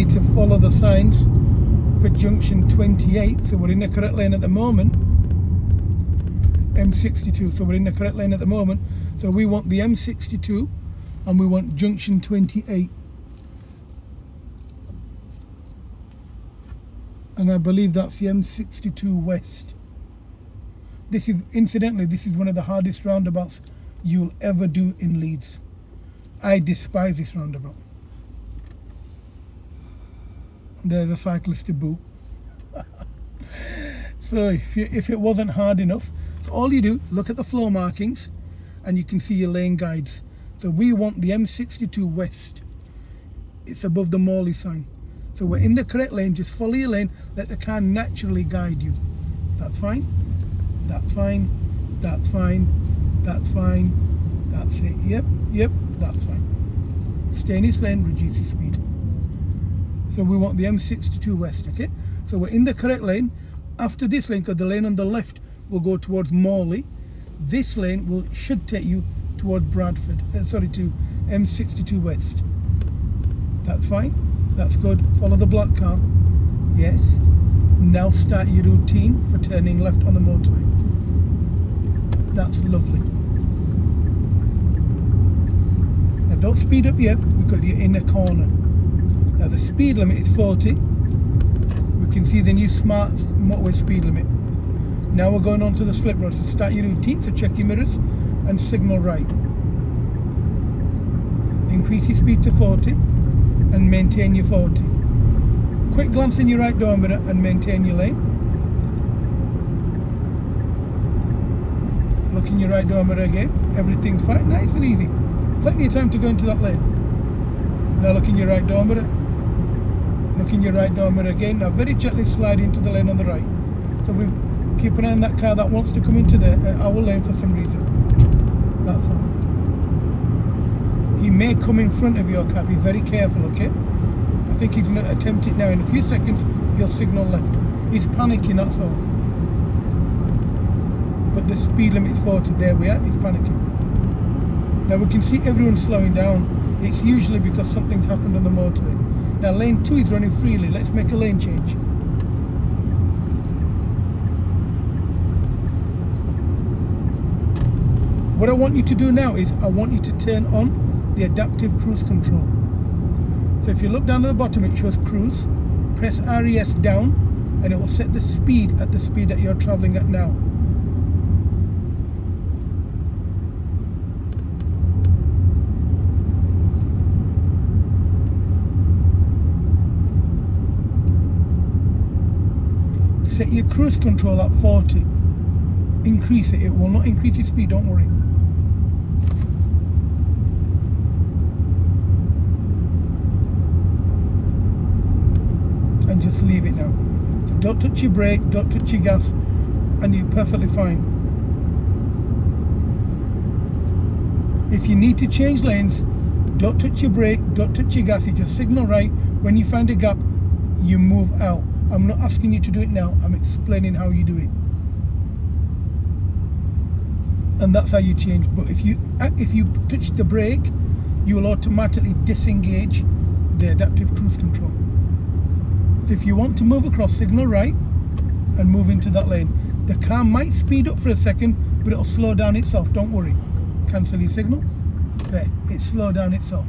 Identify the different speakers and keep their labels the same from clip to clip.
Speaker 1: need to follow the signs for junction 28. So we're in the correct lane at the moment. M62, so we're in the correct lane at the moment. So we want the M62 and we want junction 28. And I believe that's the M62 West. This is, incidentally, this is one of the hardest roundabouts you'll ever do in Leeds. I despise this roundabout. There's a cyclist to boot. So if it wasn't hard enough, so all you do, look at the floor markings and you can see your lane guides. So we want the M62 West. It's above the Morley sign. So we're in the correct lane, just follow your lane, let the car naturally guide you. That's fine, that's fine, that's fine, that's fine, that's it, yep, that's fine. Stay in this lane, reduce your speed. So we want the M62 West, okay? So we're in the correct lane. After this lane, because the lane on the left will go towards Morley, this lane should take you towards Bradford, to M62 West. That's fine, that's good. Follow the black car, yes. Now start your routine for turning left on the motorway. That's lovely. Now don't speed up yet because you're in a corner. Now the speed limit is 40. We can see the new smart motorway speed limit. Now we're going on to the slip road, so start your routine, so check your mirrors and signal right. Increase your speed to 40 and maintain your 40. Quick glance in your right door mirror and maintain your lane. Look in your right door mirror again, everything's fine, nice and easy. Plenty of time to go into that lane. Now look in your right door mirror. Look in your right door mirror again. Now very gently slide into the lane on the right. So we keep an eye on that car that wants to come into our lane for some reason. That's fine. He may come in front of your car. Be very careful, okay? I think he's going to attempt it now. In a few seconds, he'll signal left. He's panicking, that's all. But the speed limit is 40. There we are. He's panicking. Now we can see everyone slowing down. It's usually because something's happened on the motorway. Now lane 2 is running freely. Let's make a lane change. What I want you to do now is I want you to turn on the adaptive cruise control. So if you look down at the bottom, it shows cruise. Press RES down and it will set the speed at the speed that you're traveling at now. Set your cruise control at 40. Increase it. It will not increase your speed, don't worry. And just leave it now. So don't touch your brake, don't touch your gas, and you're perfectly fine. If you need to change lanes, don't touch your brake, don't touch your gas, you just signal right. When you find a gap, you move out. I'm not asking you to do it now, I'm explaining how you do it. And that's how you change. But if you touch the brake, you will automatically disengage the adaptive cruise control. So if you want to move across, signal right and move into that lane. The car might speed up for a second, but it'll slow down itself, don't worry. Cancel your signal. There, it slowed down itself.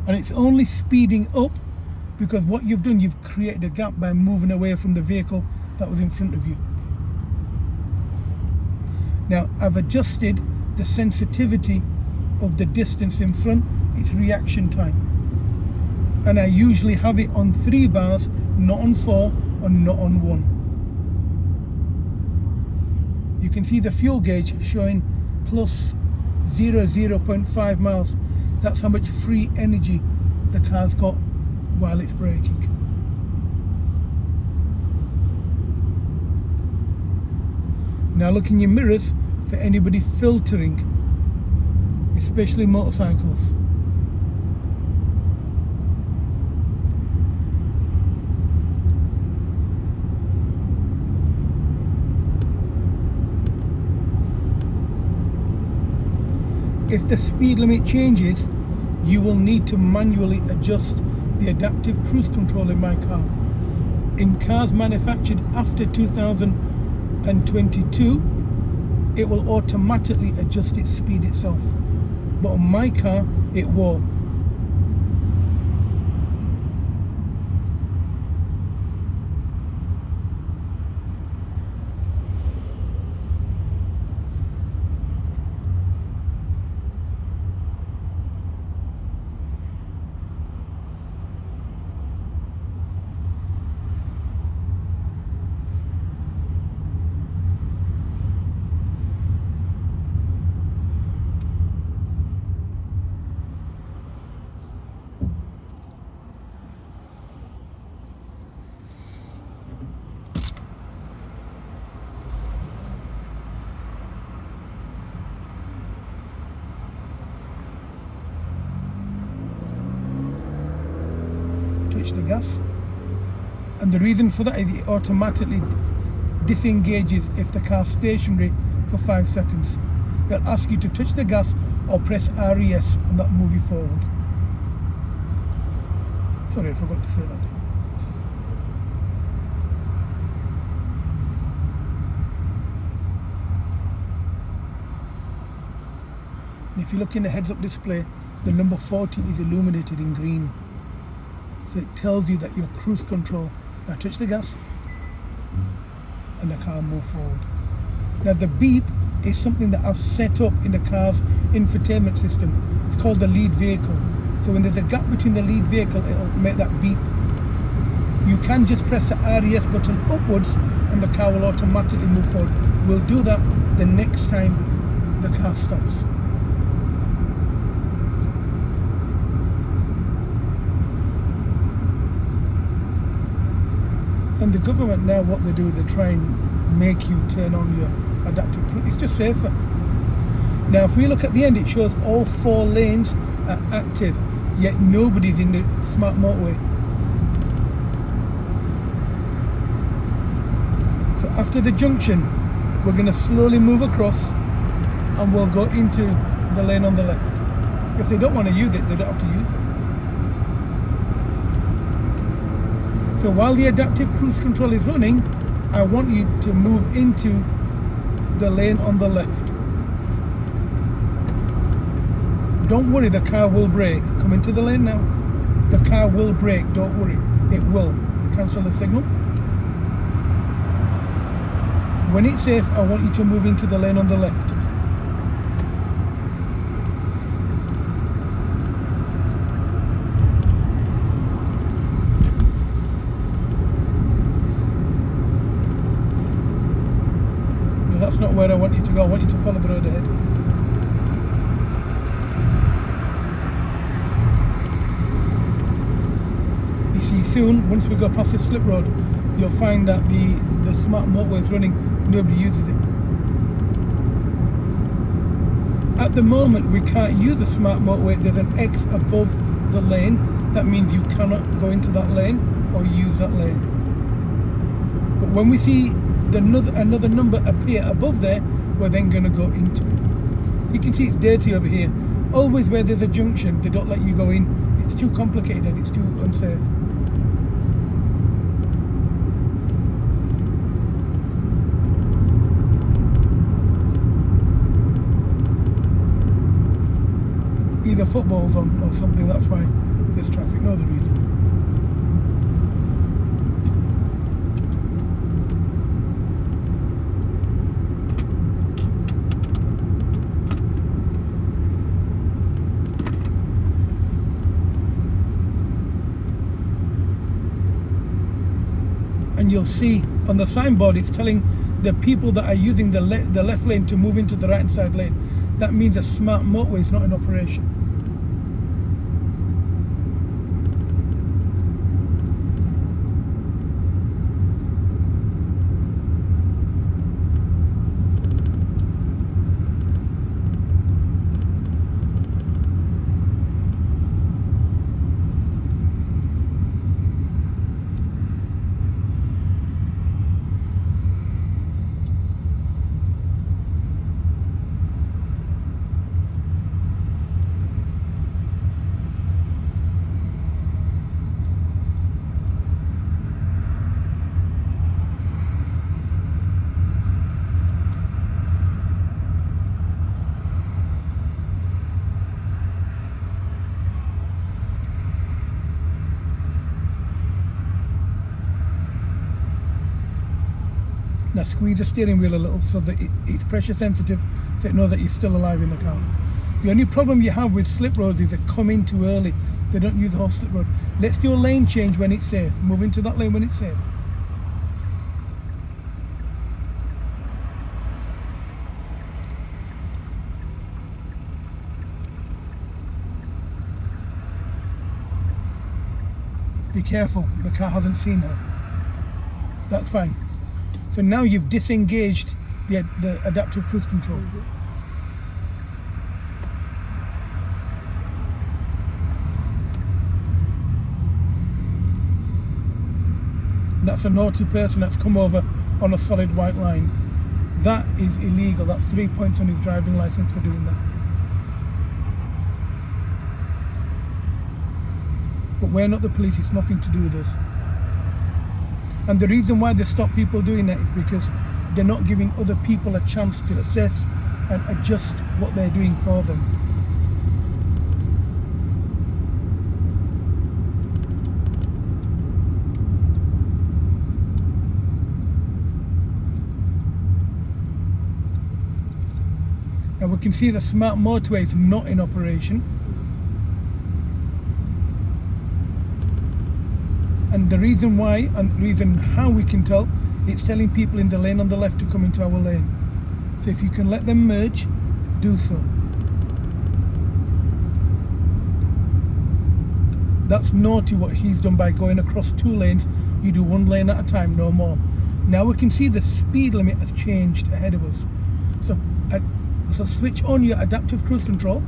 Speaker 1: And it's only speeding up because what you've done, you've created a gap by moving away from the vehicle that was in front of you. Now, I've adjusted the sensitivity of the distance in front, its reaction time. And I usually have it on 3 bars, not on 4 or not on 1. You can see the fuel gauge showing plus 0.5 miles. That's how much free energy the car's got while it's braking. Now look in your mirrors for anybody filtering, especially motorcycles. If the speed limit changes, you will need to manually adjust the adaptive cruise control in my car. In cars manufactured after 2022, it will automatically adjust its speed itself, but on my car it won't. Touch the gas, and the reason for that is it automatically disengages if the car's stationary for 5 seconds. It'll ask you to touch the gas or press RES, and that'll move you forward. Sorry, I forgot to say that. And if you look in the heads-up display, the number 40 is illuminated in green. So it tells you that your cruise control. Now touch the gas and the car will move forward. Now the beep is something that I've set up in the car's infotainment system. It's called the lead vehicle. So when there's a gap between the lead vehicle, it'll make that beep. You can just press the RES button upwards and the car will automatically move forward. We'll do that the next time the car stops. And the government now, what they do, they try and make you turn on your adaptive cruise. It's just safer. Now, if we look at the end, it shows all 4 lanes are active, yet nobody's in the smart motorway. So after the junction, we're going to slowly move across, and we'll go into the lane on the left. If they don't want to use it, they don't have to use it. So while the adaptive cruise control is running, I want you to move into the lane on the left. Don't worry, the car will brake. Come into the lane now. The car will brake, don't worry. It will. Cancel the signal. When it's safe, I want you to move into the lane on the left. That's not where I want you to go. I want you to follow the road ahead. You see, soon, once we go past this slip road, you'll find that the smart motorway is running. Nobody uses it. At the moment, we can't use the smart motorway. There's an X above the lane. That means you cannot go into that lane or use that lane. But when we see another number appear above there, we're then going to go into it. You can see it's dirty over here. Always where there's a junction, they don't let you go in. It's too complicated and it's too unsafe. Either football's on or something, that's why there's traffic, no other reason. And you'll see on the signboard it's telling the people that are using the left lane to move into the right hand side lane. That means a smart motorway is not in operation. Now squeeze the steering wheel a little so that it's pressure sensitive, so it knows that you're still alive in the car. The only problem you have with slip roads is they come in too early. They don't use the whole slip road. Let's do a lane change when it's safe. Move into that lane when it's safe. Be careful, the car hasn't seen her. That's fine. So now you've disengaged the adaptive cruise control. That's a naughty person that's come over on a solid white line. That is illegal. That's 3 points on his driving license for doing that. But we're not the police, it's nothing to do with us. And the reason why they stop people doing that is because they're not giving other people a chance to assess and adjust what they're doing for them. Now we can see the smart motorway is not in operation. And the reason why, and the reason how we can tell, it's telling people in the lane on the left to come into our lane. So if you can let them merge, do so. That's naughty what he's done by going across 2 lanes. You do 1 lane at a time, no more. Now we can see the speed limit has changed ahead of us. So switch on your adaptive cruise control.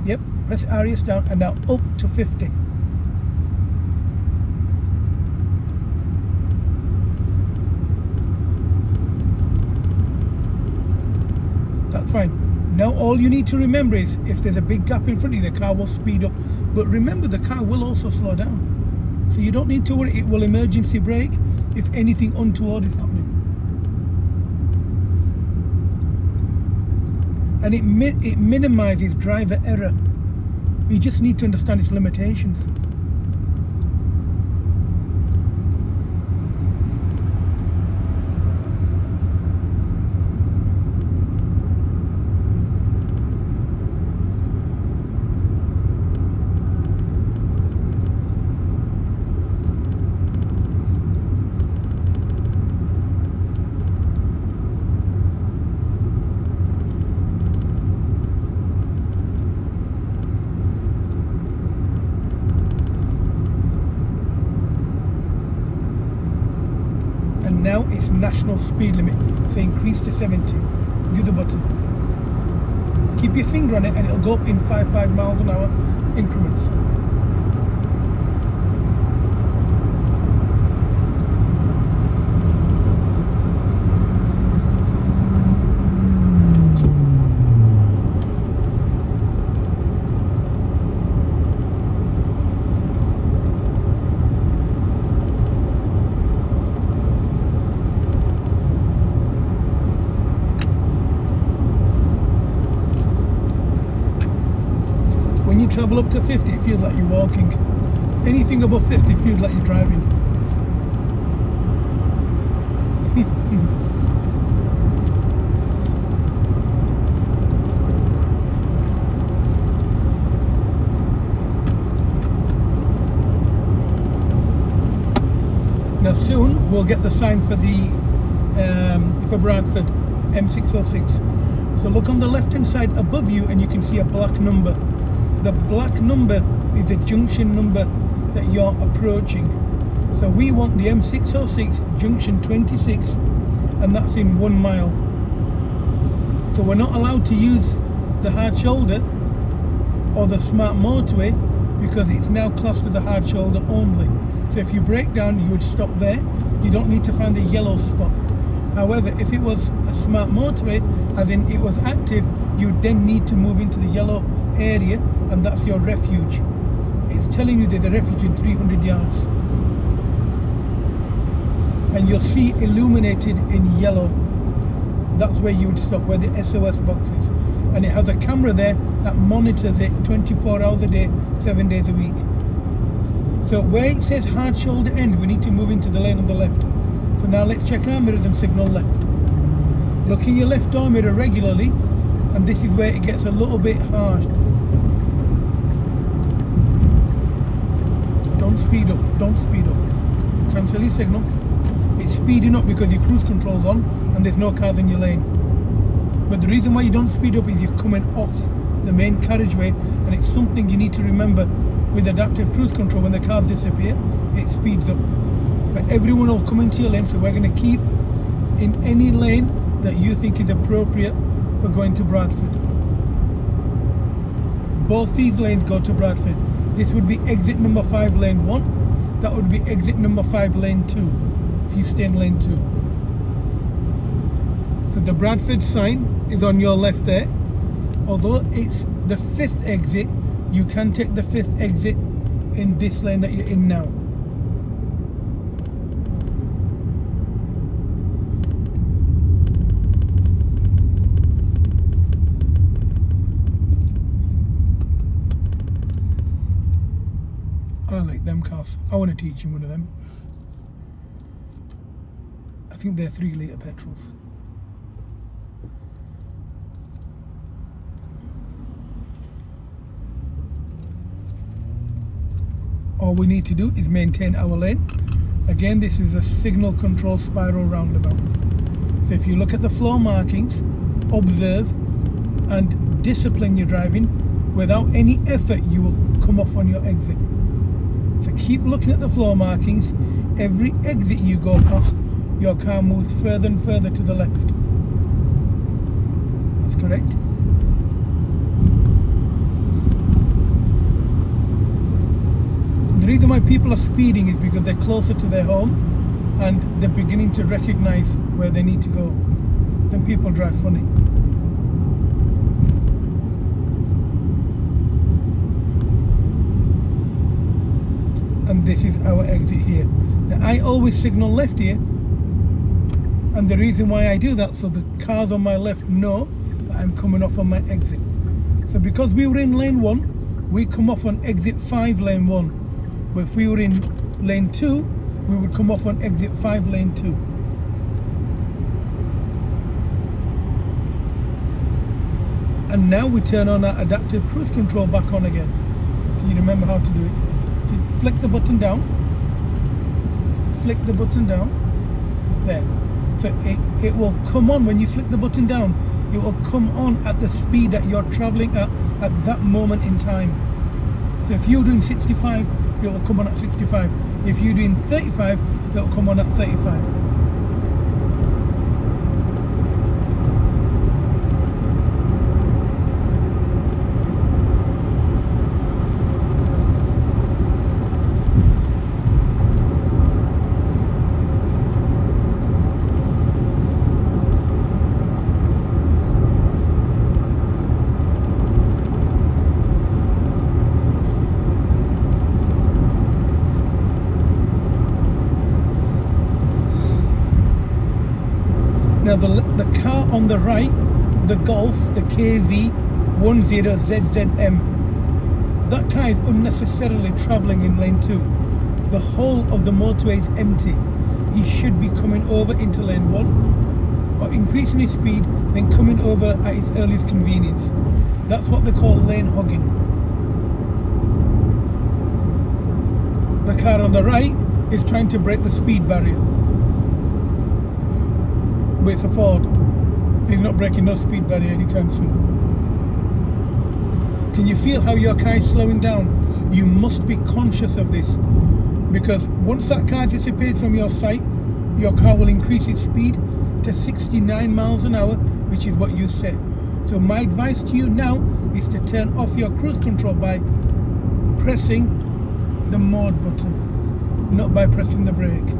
Speaker 1: Yep, press RS down and now up to 50. That's fine. Now all you need to remember is if there's a big gap in front of you, the car will speed up. But remember, the car will also slow down. So you don't need to worry, it will emergency brake if anything untoward is happening. And it minimizes driver error. You just need to understand its limitations. Now it's national speed limit, so increase to 70. Do the button. Keep your finger on it and it'll go up in 5 miles an hour increments. When you travel up to 50, it feels like you're walking. Anything above 50 feels like you're driving. Now soon we'll get the sign for the for Bradford M606. So look on the left hand side above you and you can see a black number. The black number is the junction number that you're approaching. So we want the M606 junction 26, and that's in 1 mile. So we're not allowed to use the hard shoulder or the smart motorway because it's now classed as a hard shoulder only. So if you break down, you would stop there. You don't need to find the yellow spot. However, if it was a smart motorway, as in it was active, you would then need to move into the yellow area, and that's your refuge. It's telling you there's a refuge in 300 yards. And you'll see illuminated in yellow. That's where you would stop, where the SOS box is. And it has a camera there that monitors it 24 hours a day, 7 days a week. So where it says hard shoulder end, we need to move into the lane on the left. So So now let's check our mirrors and signal left. Look in your left door mirror regularly, and this is where it gets a little bit harsh. Don't speed up, don't speed up. Cancel your signal. It's speeding up because your cruise control's on and there's no cars in your lane. But the reason why you don't speed up is you're coming off the main carriageway, and it's something you need to remember with adaptive cruise control. When the cars disappear, it speeds up. But everyone will come into your lane, so we're going to keep in any lane that you think is appropriate for going to Bradford. Both these lanes go to Bradford. This would be exit number 5 lane 1. That would be exit number 5 lane 2 if you stay in lane 2. So the Bradford sign is on your left there. Although it's the 5th exit, you can take the 5th exit in this lane that you're in now. I like them cars. I want to teach him one of them. I think they're 3-litre petrols. All we need to do is maintain our lane. Again, this is a signal control spiral roundabout. So if you look at the floor markings, observe and discipline your driving. Without any effort, you will come off on your exit. So keep looking at the floor markings. Every exit you go past, your car moves further and further to the left. That's correct. The reason why people are speeding is because they're closer to their home and they're beginning to recognize where they need to go. Then people drive funny. And this is our exit here. Now, I always signal left here, and the reason why I do that, so the cars on my left know that I'm coming off on my exit. So because we were in lane 1, we come off on exit 5 lane 1. But if we were in lane 2, we would come off on exit 5 lane 2. And now we turn on our adaptive cruise control back on again. Can you remember how to do it? You flick the button down. Flick the button down. There. So it will come on when you flick the button down. It will come on at the speed that you're traveling at that moment in time. So if you're doing 65, it will come on at 65. If you're doing 35, it will come on at 35. Now the car on the right, the Golf, the KV10ZZM, that car is unnecessarily travelling in lane 2. The whole of the motorway is empty. He should be coming over into lane 1, or increasing his speed, then coming over at his earliest convenience. That's what they call lane hogging. The car on the right is trying to break the speed barrier. But it's a Ford, so he's not breaking no speed barrier anytime soon. Can you feel how your car is slowing down? You must be conscious of this, because once that car disappears from your sight, your car will increase its speed to 69 miles an hour, which is what you set. So my advice to you now is to turn off your cruise control by pressing the mode button, not by pressing the brake.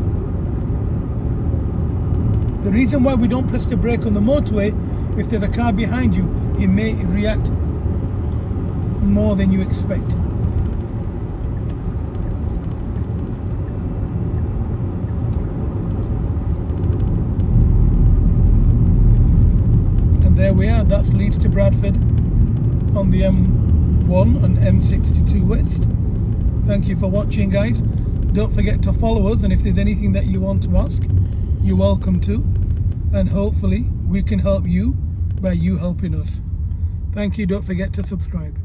Speaker 1: The reason why we don't press the brake on the motorway, if there's a car behind you, it may react more than you expect. And there we are, that's Leeds to Bradford on the M1 and M62 West. Thank you for watching, guys. Don't forget to follow us, and if there's anything that you want to ask, you're welcome to, and hopefully we can help you by you helping us. Thank you. Don't forget to subscribe.